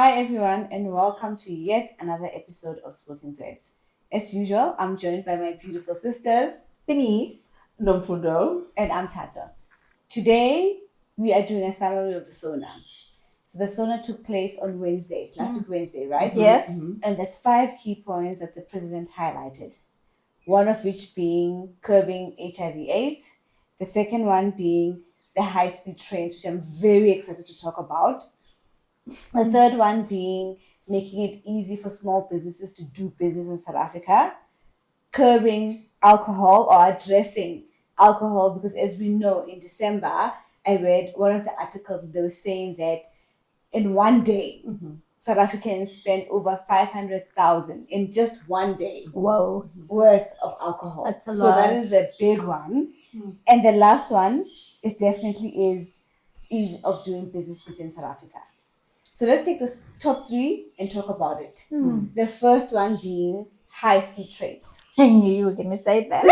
Hi everyone and welcome to yet another episode of Spoken Threads. As usual, I'm joined by my beautiful sisters, Denise, Nomfundo, and I'm Tata. Today, we are doing a summary of the SONA. So the SONA took place on Wednesday, last week Wednesday, right? Yeah. And there's 5 key points that the president highlighted. One of which being curbing HIV/AIDS. The second one being the high-speed trains, which I'm very excited to talk about. The third one being making it easy for small businesses to do business in South Africa. Curbing alcohol or addressing alcohol, because as we know, in December, I read one of the articles that they were saying that in one day, South Africans spend over 500,000 in just one day whoa, worth of alcohol. That's a so lot. that is a big one. And the last one is definitely is ease of doing business within South Africa. So let's take the top 3 and talk about it. The first one being high-speed trains. I knew you were going to say that.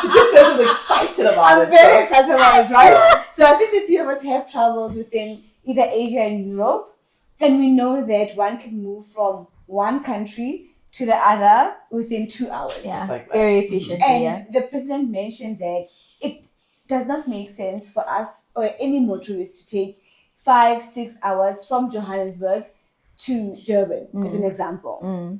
she did say she was excited about it. I'm very excited about it, right? So I think the 3 of us have traveled within either Asia and Europe, and we know that one can move from one country to the other within 2 hours. Yeah, Like that. very efficient. And the president mentioned that it does not make sense for us or any motorist to take 5-6 hours from Johannesburg to Durban, as an example.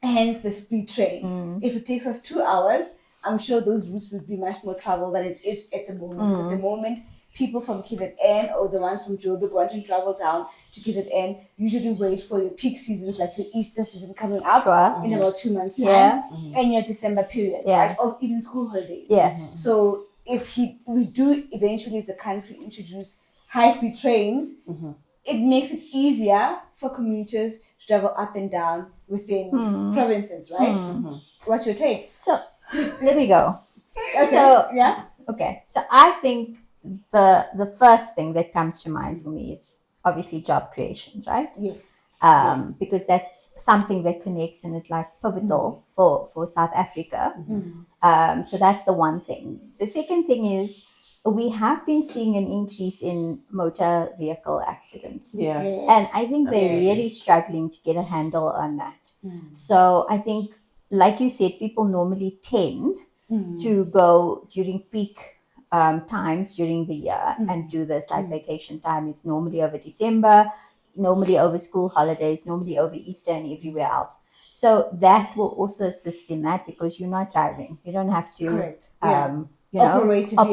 Hence the speed train. If it takes us 2 hours, I'm sure those routes would be much more travel than it is at the moment. Because at the moment, people from KZN or the ones from Joburg wanting to travel down to KZN usually wait for your peak seasons, like the Easter season coming up in about 2 months' time, and your December periods, right? Or even school holidays. So if we do eventually as a country introduce high-speed trains, it makes it easier for commuters to travel up and down within provinces, right? What's your take? So, there we go. Okay. So I think the first thing that comes to mind for me is obviously job creation, right? Yes. Because that's something that connects and is like pivotal for South Africa. So that's the one thing. The second thing is we have been seeing an increase in motor vehicle accidents. Yes. And I think they're really struggling to get a handle on that. So I think, like you said, people normally tend to go during peak times during the year and do this. Like vacation time is normally over December, normally over school holidays, normally over Easter and everywhere else. So that will also assist in that because you're not driving. You don't have to operate a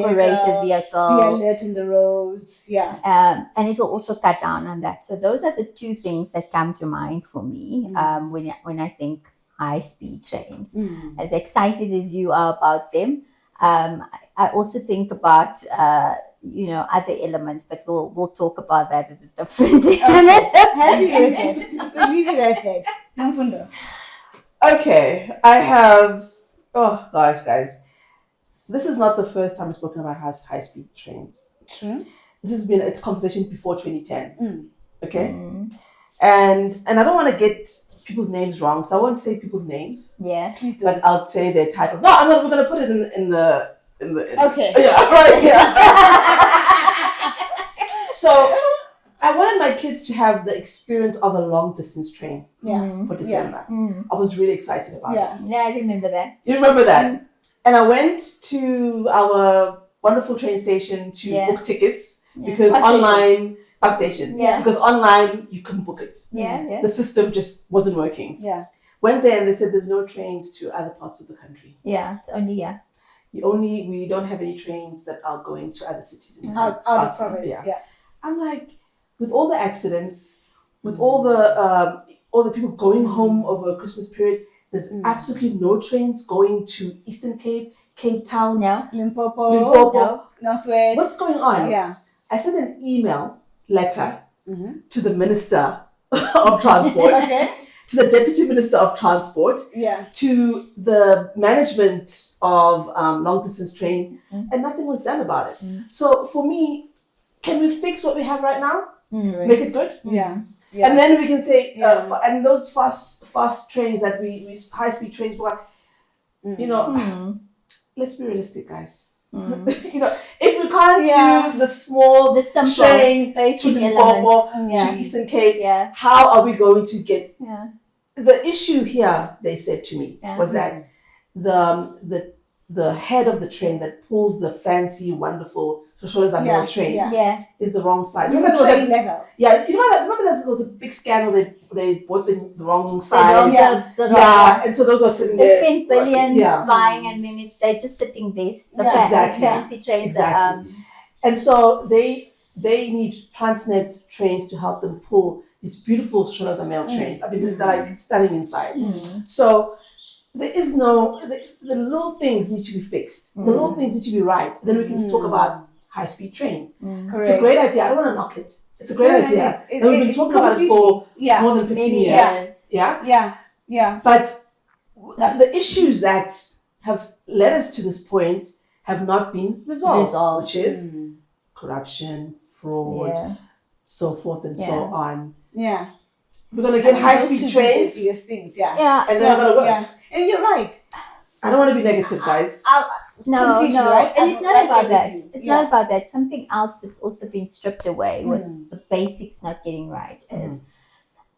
vehicle, be alert in the roads, and it will also cut down on that. So those are the 2 things that come to mind for me when I think high-speed trains. As excited as you are about them, I also think about other elements, but we'll talk about that at a different minute. Happy with it. We'll leave it at that. Nomfundo. Okay, I have. Oh gosh, guys. This is not the first time I've spoken about high-speed trains. True. This has been a conversation before 2010. Okay? And I don't want to get people's names wrong, so I won't say people's names. Yeah. Please don't. But I'll say their titles. No, I'm not. We're going to put it in the... Okay. Yeah, right here. So, I wanted my kids to have the experience of a long-distance train for December. I was really excited about it. Yeah, I remember that. You remember that? And I went to our wonderful train station to book tickets because online because online you couldn't book it. The system just wasn't working. Went there and they said there's no trains to other parts of the country. It's only We don't have any trains that are going to other cities in out of province. I'm like, with all the accidents, with all the people going home over a Christmas period, there's absolutely no trains going to Eastern Cape, Cape Town, Limpopo, Northwest. What's going on? I sent an email letter to the Minister of Transport, to the Deputy Minister of Transport, to the management of long distance train, and nothing was done about it. So for me, can we fix what we have right now? Make it good? And then we can say, and those fast trains that we high speed trains, let's be realistic, guys. You know, if we can't do the small The simple, train to basic Limpopo, element. to Eastern Cape, Yeah. how are we going to get? Yeah. The issue here, they said to me, Yeah. was that the head of the train that pulls the fancy, wonderful Shosholo train Yeah. is the wrong size. You Remember train level. Yeah, remember that there was a big scandal. They bought the wrong They size. don't Yeah. the Yeah, and so those are sitting They there. spend billions Yeah. buying, and then they're just sitting there. The Yeah, exactly. fancy trains. Exactly. And so they need Transnet trains to help them pull these beautiful Shosholo trains. I mean, they're like stunning inside. So there is the little things need to be fixed. The little things need to be right. Then we can talk about high-speed trains. Correct. It's a great idea. I don't want to knock it. It's a great idea. And we've been talking about it for more than 15 Many years. Yeah? Yeah. But the issues that have led us to this point have not been resolved. Which is corruption, fraud, so forth and so on. Yeah. We're going to get high-speed trains. The biggest things, yeah. And they're not going to work. Yeah. And you're right. I don't want to be negative, guys. No, Completely right. and it's not about that. with you. It's not about that. Something else that's also been stripped away with the basics not getting right is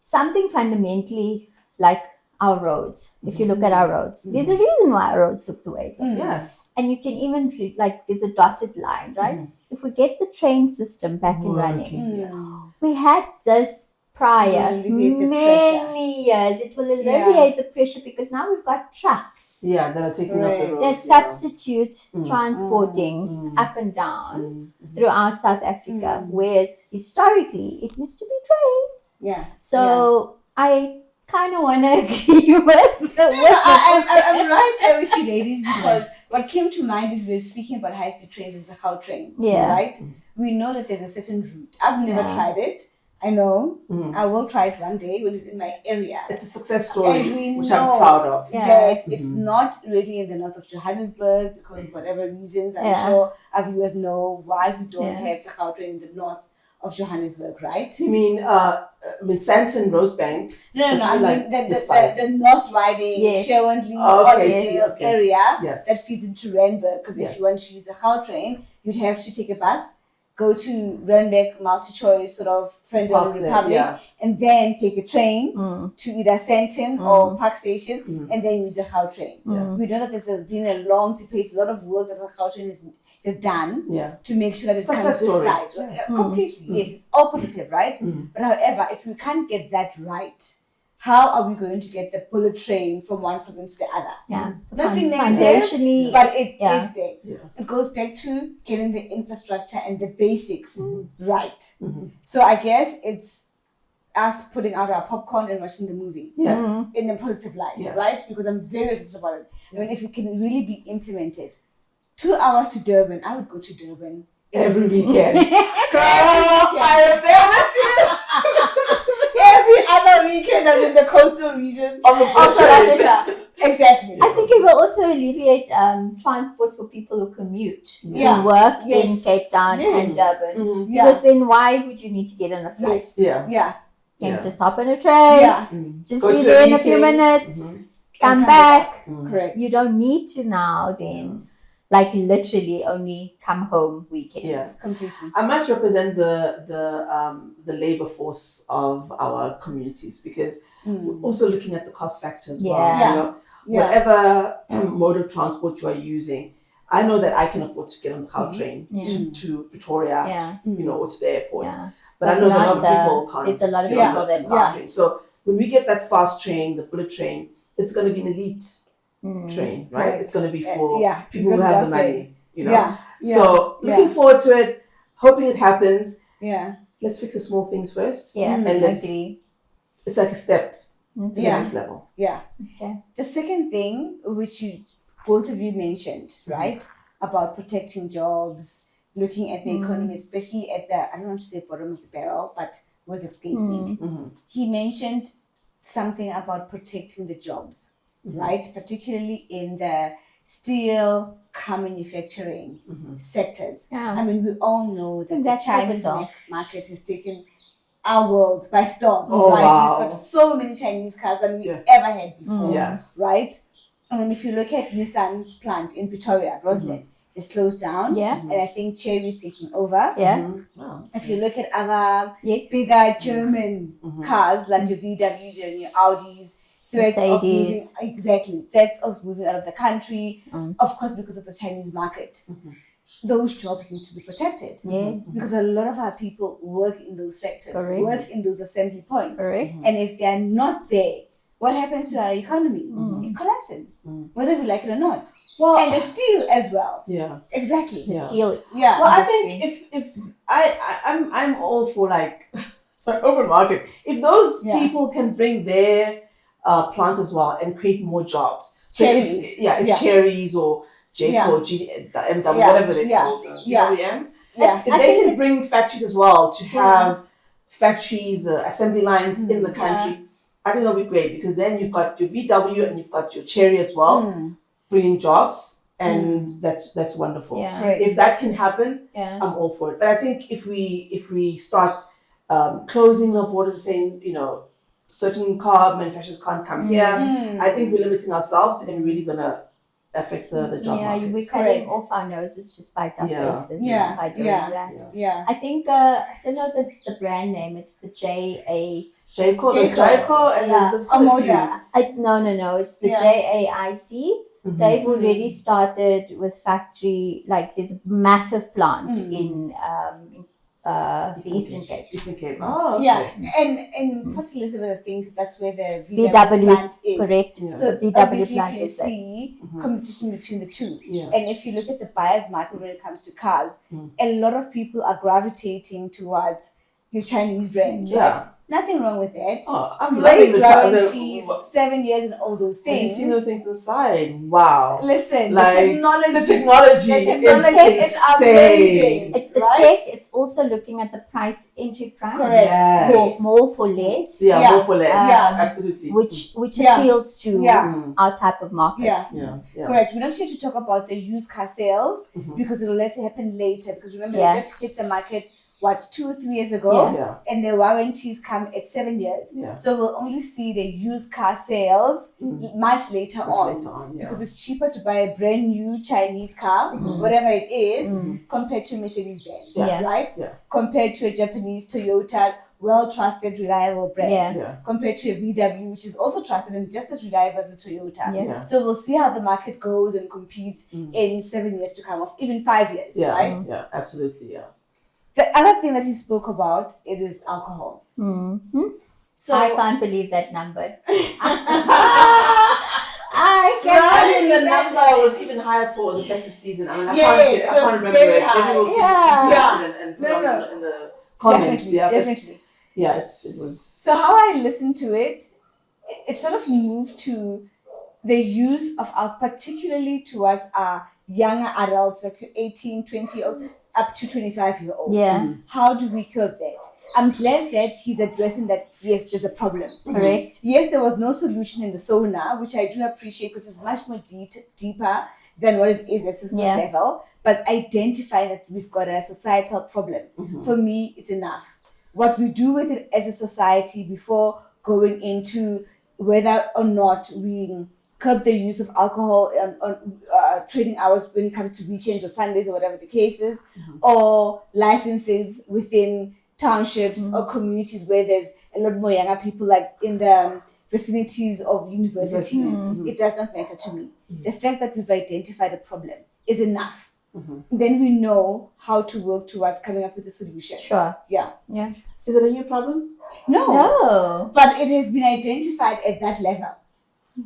something fundamentally like our roads. If you look at our roads, there's a reason why our roads look the way it does. Yes. And you can even read, like, there's a dotted line, right? If we get the train system back and running, Yes. we had this prior Alleviate the many years. It will alleviate the pressure because now we've got trucks Yeah, that are taking up the roads. that substitute transporting up and down throughout South Africa, whereas historically it used to be trains. Yeah. So I kind of want to agree with I'm right there with you, ladies, because what came to mind is we're speaking about high-speed trains is the How train. Yeah. Right? We know that there's a certain route. I've never tried it. I know. I will try it one day when it's in my area. It's a success story, And we which know I'm proud of. that it's not really in the north of Johannesburg because of whatever reasons. I'm sure our viewers know why we don't have the How train in the north of Johannesburg, right? You mean, Santon, Rosebank? No, I mean like this side? the North Riding, Sherwindley, area that feeds into Randburg. Because if you want to use a How train, you'd have to take a bus, go to Randburg multi-choice sort of Federal Republic, and then take a train to either Santon or Park Station, and then use a How train. We know that this has been a long pace, a lot of work that the How train is done to make sure that it comes this side. Completely, yes, it's all positive, right? But however, if we can't get that right, how are we going to get the bullet train from one person to the other? Not being negative, but it is there. It goes back to getting the infrastructure and the basics right. So I guess it's us putting out our popcorn and watching the movie in a positive light, right? Because I'm very excited about it. I mean, if it can really be implemented, 2 hours to Durban, I would go to Durban every weekend. Girl, I am there with you. Every other weekend I'm in the coastal region of South Africa. Exactly. I think it will also alleviate transport for people who commute and work in Cape Town and Durban. Because then why would you need to get on a flight? You can just hop on a train, just go be there in a few minutes, come back. Correct. You don't need to now then, like, literally only come home weekends. Completely. I must represent the labor force of our communities because we're also looking at the cost factor as well. You know, whatever mode of transport you are using, I know that I can afford to get on the How train to Pretoria, you know, or to the airport. But I know that a lot of people can't. There's a lot of people that can't. So when we get that fast train, the bullet train, it's going to be an elite train, right? It's going to be for people who have the money, you know. So looking forward to it, hoping it happens. Let's fix the small things first. And it's like a step to the next level. The second thing, which both of you mentioned, right, about protecting jobs, looking at the economy, especially at the, I don't want to say bottom of the barrel, but was escaping. He mentioned something about protecting the jobs, right? Particularly in the steel car manufacturing sectors. I mean, we all know that the Chinese market has taken our world by storm, right? We've got so many Chinese cars than we ever had before, right? I mean, if you look at Nissan's plant in Pretoria, Roseland, is closed down. Yeah. And I think Cherry is taking over. Yeah. Wow. If you look at other Yes. bigger German cars like your VWs and your Audis, threats of moving, threats of moving out of the country, of course, because of the Chinese market. Those jobs need to be protected. Yes. Because a lot of our people work in those sectors, Correct. work in those assembly points. Correct. And if they are not there, what happens to our economy? It collapses, whether we like it or not. Well, And the steel as well. yeah. Exactly. Yeah. Steel. Yeah. Well, I think if I'm all for like open market. If those people can bring their plants as well and create more jobs. So Cherries. if Cherries or JCO, MW, whatever they call it, GWM. If they can bring factories as well to have factories, assembly lines in the country, I think that'll be great, because then you've got your VW and you've got your Cherry as well, bringing jobs, and that's wonderful. Yeah. If that can happen, I'm all for it. But I think if we start closing the borders, saying certain car manufacturers can't come here, I think we're limiting ourselves and really gonna affect the job market. We're cutting off our noses to spite our faces by doing that. Yeah. I think I don't know the brand name. It's the JCO, there's JCO, and there's Omoda. No. It's the JAIC. They've already started with factory. Like there's a massive plant in the Eastern Cape. Eastern Cape. Oh, okay. Yeah, and Port Elizabeth, I think that's where the VW plant is. Correct. Yeah. So VW obviously you plant can is there. see competition between the two. Yeah. And if you look at the buyer's market when it comes to cars, a lot of people are gravitating towards your Chinese brands. Yeah. Right? Nothing wrong with that. Oh, I'm loving Great the warranties, 7 years and all those Have you things. seen those things inside? Wow. Listen, Like, the technology The technology is insane. amazing. It's the right? check. It's also looking at the entry price. Correct. Yes. More for less. Yeah, more for less. Yeah. Absolutely. Which appeals to Yeah. our type of market. Yeah. Correct. We're not here to talk about the used car sales because it'll let it happen later. Because remember, they just hit the market 2 or 3 years ago, Yeah. and the warranties come at 7 years. Yeah. So we'll only see the used car sales much later on. Yeah. Because it's cheaper to buy a brand new Chinese car, whatever it is, compared to Mercedes Benz, Yeah. right? Yeah. Compared to a Japanese Toyota, well-trusted, reliable brand. Yeah. Compared to a VW, which is also trusted and just as reliable as a Toyota. Yeah. So we'll see how the market goes and competes in 7 years to come, or even 5 years, Yeah. right? Yeah. Absolutely. Yeah. The other thing that he spoke about, it is alcohol. So I can't believe that number. I Friday, the can't number was even higher for the festive season. I mean, I Yes, can't it was remember very it. high. Maybe we'll Yeah. keep and put No, on no. in the comments. Definitely. Yeah, it was. So how I listened to it, it sort of moved to the use of alcohol, particularly towards our younger adults, like 18, 20 years up to 25-year-olds. Yeah. How do we curb that? I'm glad that he's addressing that, yes, there's a problem. Correct. Yes, there was no solution in the SONA, which I do appreciate because it's much more deeper than what it is at surface level. But identify that we've got a societal problem. For me, it's enough. What we do with it as a society before going into whether or not we curb the use of alcohol on trading hours when it comes to weekends or Sundays or whatever the case is, or licenses within townships or communities where there's a lot more younger people, like in the vicinities of universities. It does not matter to me. The fact that we've identified a problem is enough. Then we know how to work towards coming up with a solution. Sure. Yeah. Yeah. Is it a new problem? No. But it has been identified at that level,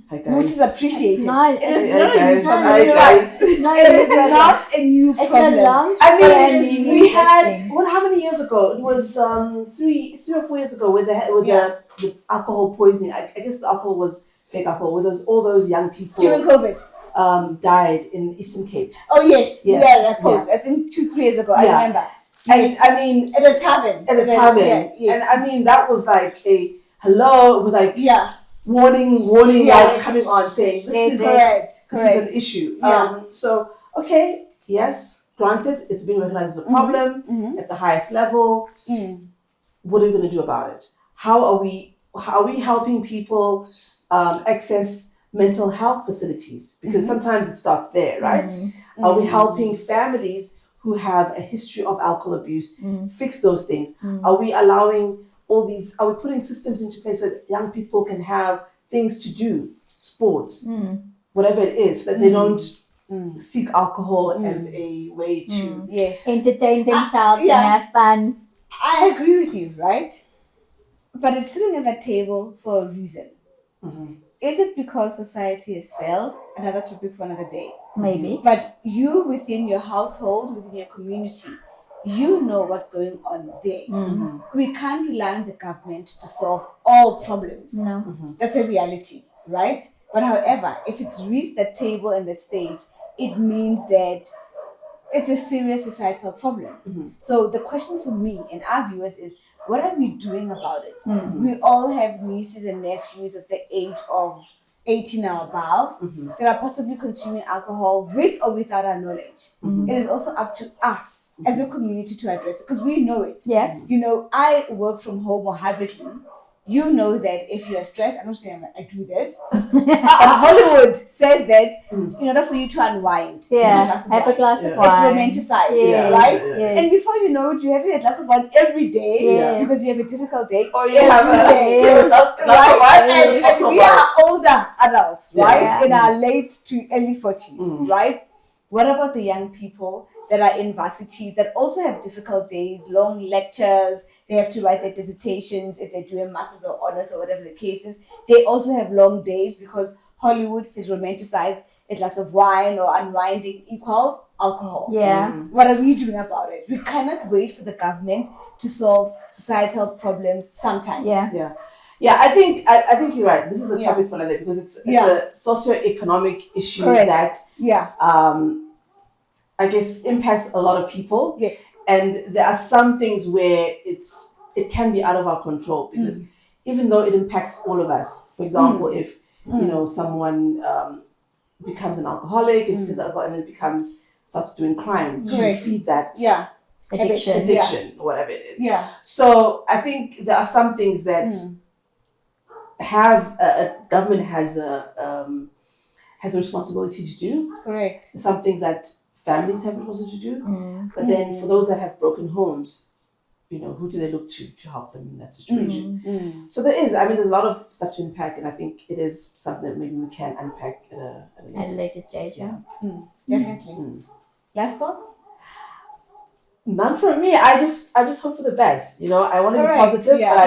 Hi guys. which is appreciated. It's not. It is Hi, not a guys. new problem. Hi, You're guys. right. It's not It a is problem. not a new It's problem. a long I mean, standing we had existing. how many years ago? It was 3 or 4 years ago with the alcohol poisoning. I guess the alcohol was fake alcohol. Where all those young people During COVID. died in Eastern Cape. Oh, yes. Yes. Yeah, that post. I think 2-3 years ago. I Yeah. remember. And Yes. I mean, At a tavern. at a tavern, Yeah, yes. and I mean that was like a hello. It was like Yeah. warning Yeah. lights coming on saying this is Correct. this is an issue. Yeah. So okay, yes, granted, it's being recognized as a problem at the highest level. What are we going to do about it? How are we helping people access mental health facilities? Because sometimes it starts there, right? Are we helping families who have a history of alcohol abuse fix those things? Are we allowing are we putting systems into place so that young people can have things to do, sports, whatever it is, so that they don't seek alcohol as a way to entertain themselves and have fun? I agree with you, right? But it's sitting at that table for a reason. Is it because society has failed? Another topic for another day. Maybe. But you within your household, within your community, you know what's going on there. We can't rely on the government to solve all problems. No. That's a reality, right? But however, if it's reached that table and that stage, it means that it's a serious societal problem. So the question for me and our viewers is, what are we doing about it? We all have nieces and nephews at the age of 18 or above that are possibly consuming alcohol with or without our knowledge. It is also up to us as a community to address it, because we know it. Yeah. You know, I work from home or hybridly. You know that if you're stressed, I'm not saying I do this, but Hollywood says that in order for you to unwind, have a glass of wine. It's romanticized, right? And before you know it, you're having a glass of wine every day because you have a difficult day. Or you have a glass of wine. And we are older adults, right? In our late to early 40s, right? What about the young people that are in varsities that also have difficult days, long lectures? They have to write their dissertations if they're doing masters or honors or whatever the case is. They also have long days because Hollywood has romanticized a glass of wine or unwinding equals alcohol. What are we doing about it? We cannot wait for the government to solve societal problems sometimes. I think you're right. This is a topic for another, because it's a socioeconomic issue that I guess impacts a lot of people. And there are some things where it can be out of our control, because even though it impacts all of us, for example, if someone becomes an alcoholic, and then starts doing crime to feed that addiction or whatever it is. So I think there are some things that have a government has a responsibility to do. Some things that families have responsibility to do. But then for those that have broken homes, who do they look to help them in that situation? So there's a lot of stuff to unpack, and I think it is something that maybe we can unpack at a later stage. Definitely. Last thoughts? None from me. I just hope for the best. I want to be positive, but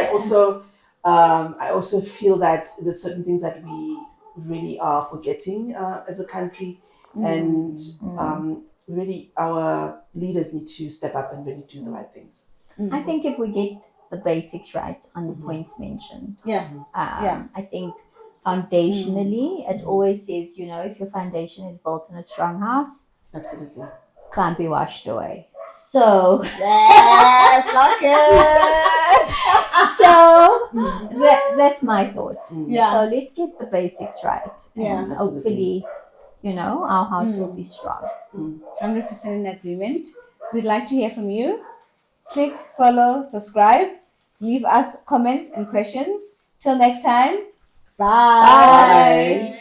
I also feel that there's certain things that we really are forgetting as a country, and really our leaders need to step up and really do the right things. I think if we get the basics right on the points mentioned, I think foundationally, it always says, if your foundation is built on a strong house, absolutely can't be washed away. So so that's my thought. So let's get the basics right. And hopefully, our house will be strong. 100% in agreement. We'd like to hear from you. Click, follow, subscribe. Leave us comments and questions. Till next time. Bye.